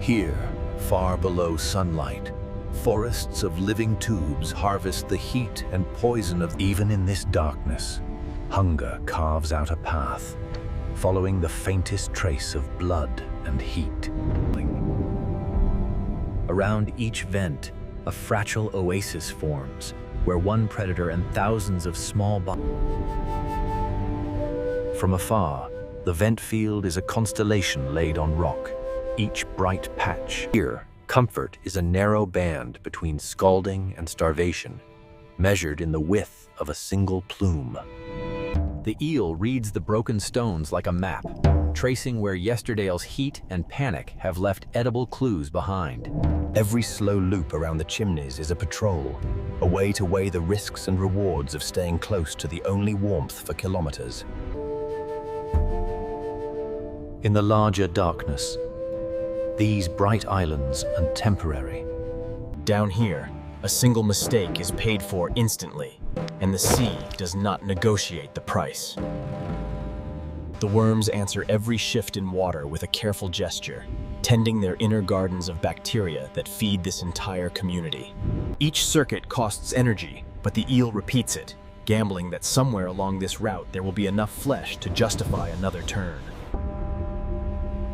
Here, far below sunlight, forests of living tubes harvest the heat and poison of even in this darkness. Hunger carves out a path, following the faintest trace of blood and heat. Around each vent, a fragile oasis forms, where one predator and thousands of small From afar, the vent field is a constellation laid on rock, each bright patch. Here, comfort is a narrow band between scalding and starvation, measured in the width of a single plume. The eel reads the broken stones like a map, tracing where yesterday's heat and panic have left edible clues behind. Every slow loop around the chimneys is a patrol, a way to weigh the risks and rewards of staying close to the only warmth for kilometers. In the larger darkness, these bright islands are temporary. Down here, a single mistake is paid for instantly, and the sea does not negotiate the price. The worms answer every shift in water with a careful gesture, tending their inner gardens of bacteria that feed this entire community. Each circuit costs energy, but the eel repeats it, gambling that somewhere along this route there will be enough flesh to justify another turn.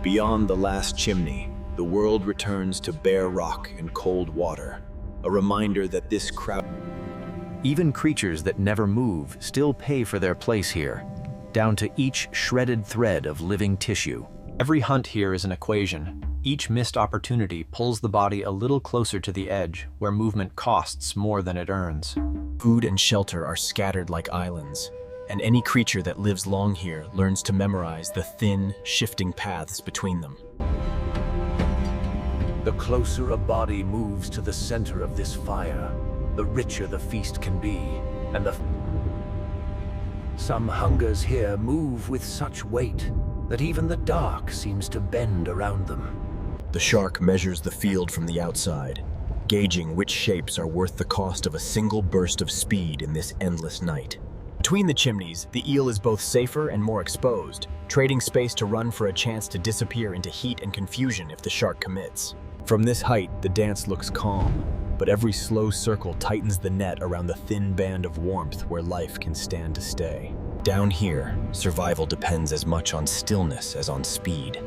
Beyond the last chimney, the world returns to bare rock and cold water, a reminder that this crowd... Even creatures that never move still pay for their place here, down to each shredded thread of living tissue. Every hunt here is an equation. Each missed opportunity pulls the body a little closer to the edge, where movement costs more than it earns. Food and shelter are scattered like islands, and any creature that lives long here learns to memorize the thin, shifting paths between them. The closer a body moves to the center of this fire, the richer the feast can be, and Some hungers here move with such weight that even the dark seems to bend around them. The shark measures the field from the outside, gauging which shapes are worth the cost of a single burst of speed in this endless night. Between the chimneys, the eel is both safer and more exposed, trading space to run for a chance to disappear into heat and confusion if the shark commits. From this height, the dance looks calm, but every slow circle tightens the net around the thin band of warmth where life can stand to stay. Down here, survival depends as much on stillness as on speed,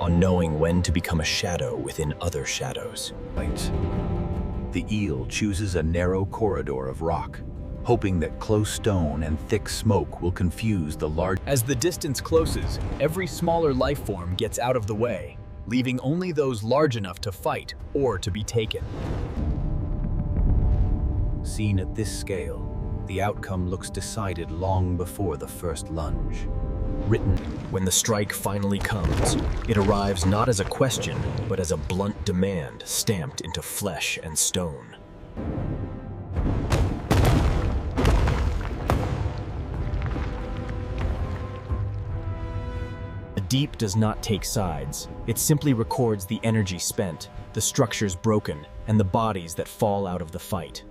on knowing when to become a shadow within other shadows. The eel chooses a narrow corridor of rock, hoping that close stone and thick smoke will confuse the large... As the distance closes, every smaller life form gets out of the way, leaving only those large enough to fight or to be taken. Seen at this scale, the outcome looks decided long before the first lunge. When the strike finally comes, it arrives not as a question, but as a blunt demand stamped into flesh and stone. The deep does not take sides. It simply records the energy spent, the structures broken, and the bodies that fall out of the fight.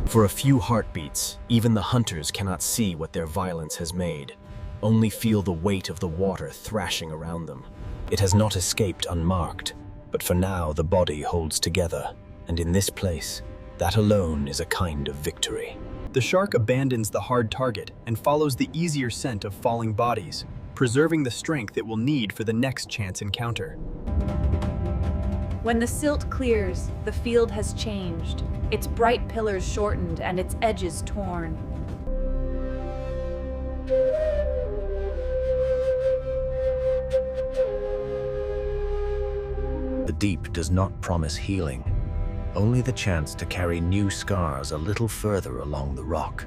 For a few heartbeats, even the hunters cannot see what their violence has made, only feel the weight of the water thrashing around them. It has not escaped unmarked, but for now the body holds together, and in this place, that alone is a kind of victory. The shark abandons the hard target and follows the easier scent of falling bodies, preserving the strength it will need for the next chance encounter. When the silt clears, the field has changed, its bright pillars shortened and its edges torn. The deep does not promise healing, only the chance to carry new scars a little further along the rock.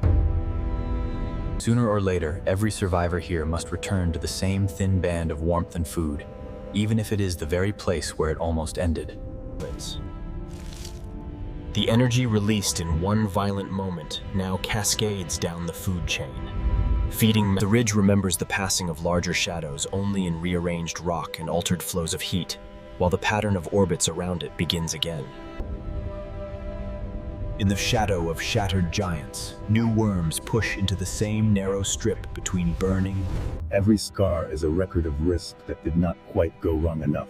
Sooner or later, every survivor here must return to the same thin band of warmth and food, even if it is the very place where it almost ended. The energy released in one violent moment now cascades down the food chain. The ridge remembers the passing of larger shadows only in rearranged rock and altered flows of heat, while the pattern of orbits around it begins again. In the shadow of shattered giants, new worms push into the same narrow strip between burning. Every scar is a record of risk that did not quite go wrong enough.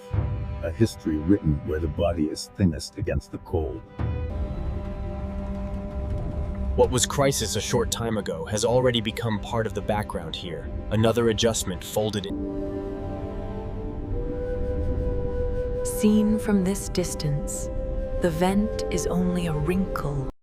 a history written where the body is thinnest against the cold. What was crisis a short time ago has already become part of the background here. Another adjustment folded in. Seen from this distance, the vent is only a wrinkle